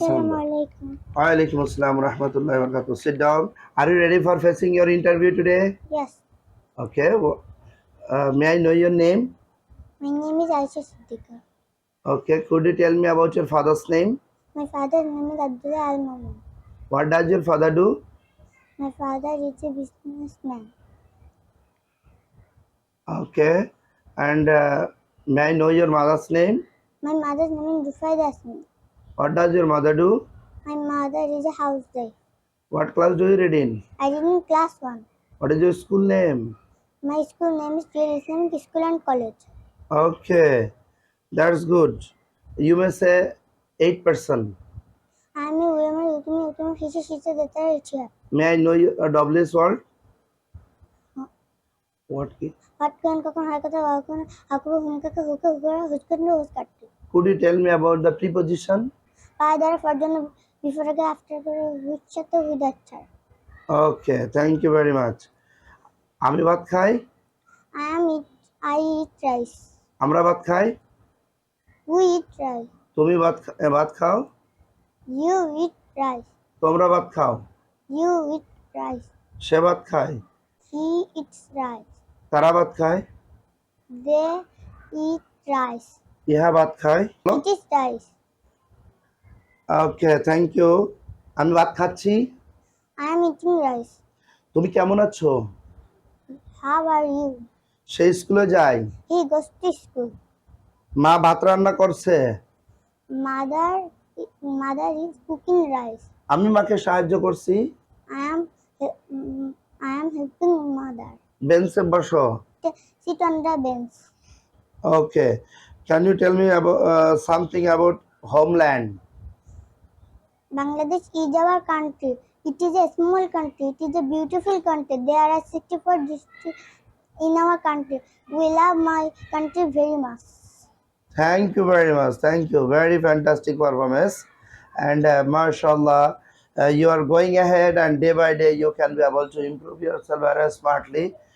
Assalamu alaikum. Walaikum assalam wa rahmatullahi wa barakatuh. Sit down. Are you ready for facing your interview today? Yes, Okay. May I know your name? my name is Aisha Siddiqa. Okay. Could you tell me about your father's name? My father's name is Abdullah Al Mamun. What does your father do? My father is a businessman. Okay. And may I know your mother's name? My mother's name is Rufai Dasmi. What does your mother do? My mother is a housewife. What class do you read in? I did in class 1. What is your school name? My school name is Real Islamic School and College. Okay. That's good. You may say 8%. I am a woman who teaches the teacher. May I know your W's word? What key? What can cook and hakata wakun, haku hunka hookah hookah huskan no huskati. Could you tell me about the preposition? Father for the before a after which chato with that child. Okay, thank you very much. আমি ভাত খাই, I eat rice. আমরা ভাত খাই, We eat rice. তুমি ভাত খাও, You eat rice. তোমরা ভাত খাও, You eat rice. সে ভাত খায়, He eats rice. তারা ভাত খায়, They eat rice. ইহা ভাত খায়। It is rice. Okay, thank you. আমি ভাত খাচ্ছি। I am eating rice. তুমি কেমন আছো? How are you? সে স্কুলে যায়। He goes to school. মা ভাত রান্না করছে। Mother is cooking rice. আমি মাকে সাহায্য করছি। I am helping mother. বেঞ্চে বসো। Sit on the bench. Okay, can you tell me something about homeland? Bangladesh is our country. It is a small country. It is a beautiful country. There are 64 districts in our country. We love my country very much. Thank you very much. Thank you. Very fantastic performance. And mashallah, you are going ahead, and day by day you can be able to improve yourself very smartly.